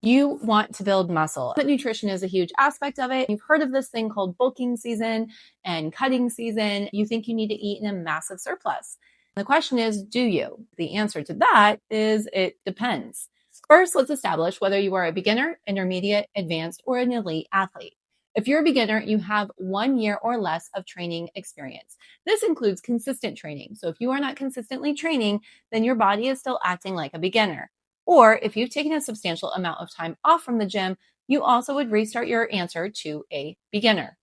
You want to build muscle. But nutrition is a huge aspect of it. You've heard of this thing called bulking season and cutting season. You think you need to eat in a massive surplus. The question is, do you? The answer to that is it depends. First, let's establish whether you are a beginner, intermediate, advanced, or an elite athlete. If you're a beginner, you have 1 year or less of training experience. This includes consistent training. So if you are not consistently training, then your body is still acting like a beginner. Or if you've taken a substantial amount of time off from the gym, you also would restart your answer to a beginner.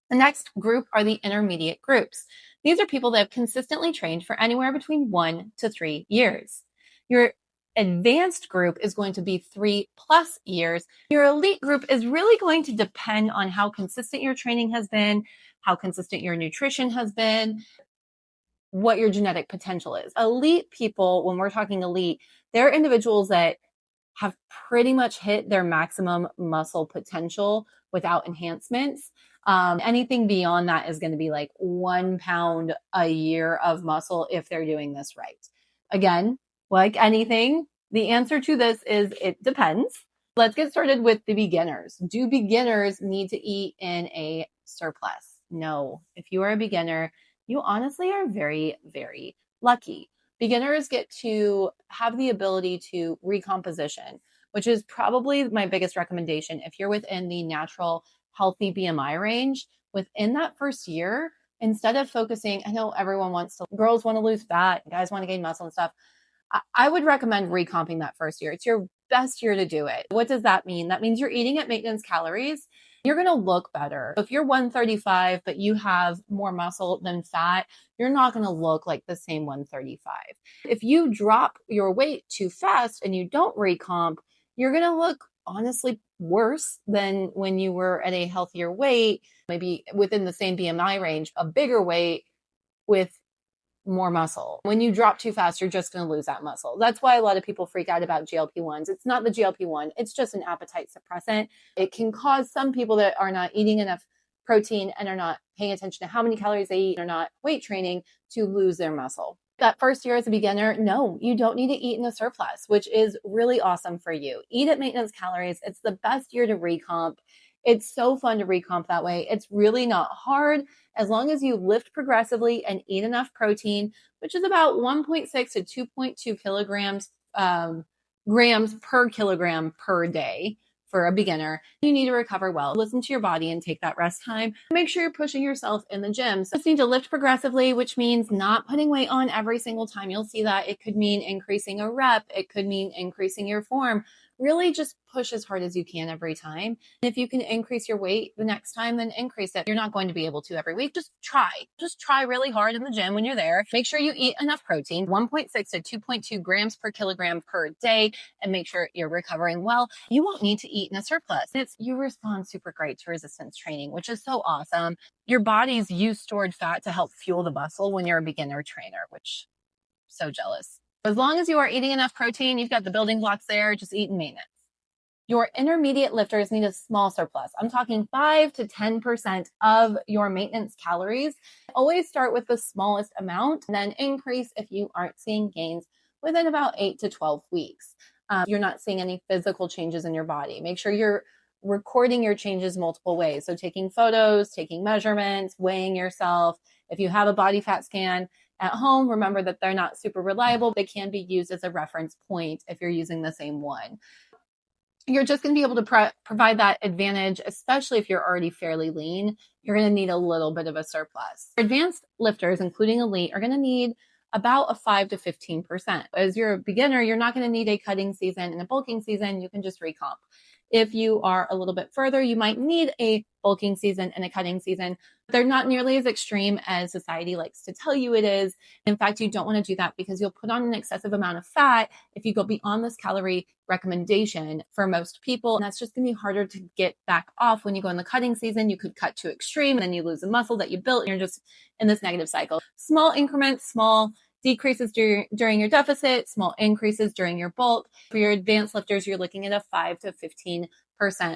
The next group are the intermediate groups. These are people that have consistently trained for anywhere between 1 to 3 years. Your advanced group is going to be 3+ years. Your elite group is really going to depend on how consistent your training has been, how consistent your nutrition has been, what your genetic potential is. Elite people, when we're talking elite, they're individuals that have pretty much hit their maximum muscle potential without enhancements. Anything beyond that is going to be like 1 pound a year of muscle if they're doing this right. Again, like anything, the answer to this is it depends. Let's get started with the beginners. Do beginners need to eat in a surplus? No. If you are a beginner, you honestly are very, very lucky. Beginners get to have the ability to recomposition, which is probably my biggest recommendation. If you're within the natural healthy BMI range, within that first year, instead of focusing, I know everyone girls want to lose fat, guys want to gain muscle and stuff. I would recommend recomping that first year. It's your best year to do it. What does that mean? That means you're eating at maintenance calories. You're going to look better. If you're 135, but you have more muscle than fat, you're not going to look like the same 135. If you drop your weight too fast and you don't recomp, you're going to look honestly worse than when you were at a healthier weight, maybe within the same BMI range, a bigger weight with more muscle. When you drop too fast, you're just going to lose that muscle. That's why a lot of people freak out about GLP-1s. It's not the GLP-1. It's just an appetite suppressant. It can cause some people that are not eating enough protein and are not paying attention to how many calories they eat, or not weight training, to lose their muscle. That first year as a beginner, no, you don't need to eat in a surplus, which is really awesome for you. Eat at maintenance calories. It's the best year to recomp. It's so fun to recomp that way. It's really not hard as long as you lift progressively and eat enough protein, which is about 1.6 to 2.2 grams per kilogram per day for a beginner. You need to recover well. Listen to your body and take that rest time. Make sure you're pushing yourself in the gym. So you just need to lift progressively, which means not putting weight on every single time. You'll see that. It could mean increasing a rep. It could mean increasing your form. Really just push as hard as you can every time. And if you can increase your weight the next time, then increase it. You're not going to be able to every week. Just try. Just try really hard in the gym when you're there. Make sure you eat enough protein, 1.6 to 2.2 grams per kilogram per day, and make sure you're recovering well. You won't need to eat in a surplus. You respond super great to resistance training, which is so awesome. Your bodies use stored fat to help fuel the muscle when you're a beginner trainer, which I'm so jealous. As long as you are eating enough protein, you've got the building blocks there, just eat in maintenance. Your intermediate lifters need a small surplus. I'm talking 5 to 10% of your maintenance calories. Always start with the smallest amount and then increase if you aren't seeing gains within about 8 to 12 weeks. You're not seeing any physical changes in your body. Make sure you're recording your changes multiple ways. So taking photos, taking measurements, weighing yourself. If you have a body fat scan at home, remember that they're not super reliable. They can be used as a reference point if you're using the same one. You're just going to be able to provide that advantage, especially if you're already fairly lean. You're going to need a little bit of a surplus. Advanced lifters, including elite, are going to need about a 5 to 15%. As you're a beginner, you're not going to need a cutting season and a bulking season. You can just recomp. If you are a little bit further, you might need a bulking season and a cutting season. They're not nearly as extreme as society likes to tell you it is. In fact, you don't want to do that because you'll put on an excessive amount of fat if you go beyond this calorie recommendation for most people. And that's just going to be harder to get back off when you go in the cutting season. You could cut too extreme and then you lose the muscle that you built and you're just in this negative cycle. Small increments, small decreases during your deficit, small increases during your bulk. For your advanced lifters, you're looking at a 5 to 15%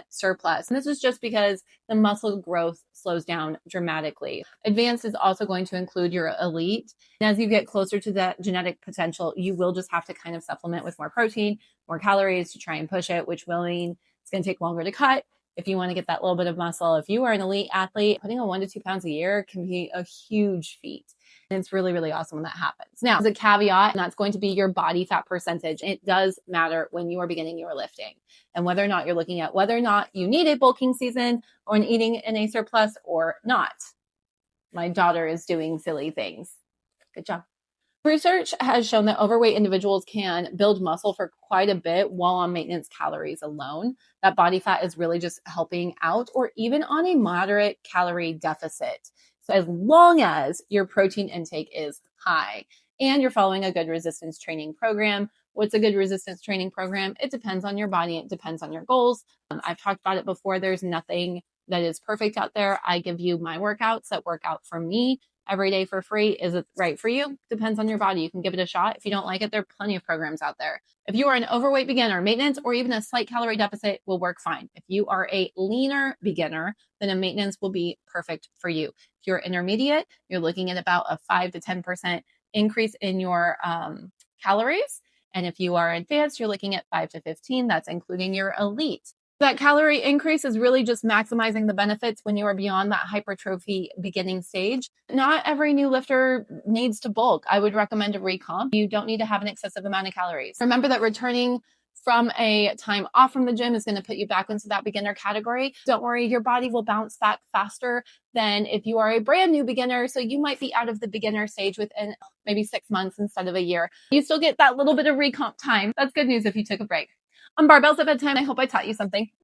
surplus. And this is just because the muscle growth slows down dramatically. Advanced is also going to include your elite. And as you get closer to that genetic potential, you will just have to kind of supplement with more protein, more calories to try and push it, which will mean it's going to take longer to cut. If you want to get that little bit of muscle, if you are an elite athlete, putting on 1 to 2 pounds a year can be a huge feat. And it's really, really awesome when that happens. Now, as a caveat, and that's going to be your body fat percentage. It does matter when you are beginning your lifting and whether or not you're looking at whether or not you need a bulking season or an eating in a surplus or not. My daughter is doing silly things. Good job. Research has shown that overweight individuals can build muscle for quite a bit while on maintenance calories alone. That body fat is really just helping out or even on a moderate calorie deficit. So as long as your protein intake is high and you're following a good resistance training program. What's a good resistance training program? It depends on your body. It depends on your goals. I've talked about it before. There's nothing that is perfect out there. I give you my workouts that work out for me every day for free. Is it right for you? Depends on your body. You can give it a shot. If you don't like it, there are plenty of programs out there. If you are an overweight beginner, maintenance or even a slight calorie deficit will work fine. If you are a leaner beginner, then a maintenance will be perfect for you. If you're intermediate, you're looking at about a 5 to 10% increase in your calories. And if you are advanced, you're looking at 5 to 15. That's including your elite. That calorie increase is really just maximizing the benefits when you are beyond that hypertrophy beginning stage. Not every new lifter needs to bulk. I would recommend a recomp. You don't need to have an excessive amount of calories. Remember that returning from a time off from the gym is going to put you back into that beginner category. Don't worry, your body will bounce back faster than if you are a brand new beginner. So you might be out of the beginner stage within maybe 6 months instead of a year. You still get that little bit of recomp time. That's good news if you took a break. On Barbells at Bedtime, I hope I taught you something.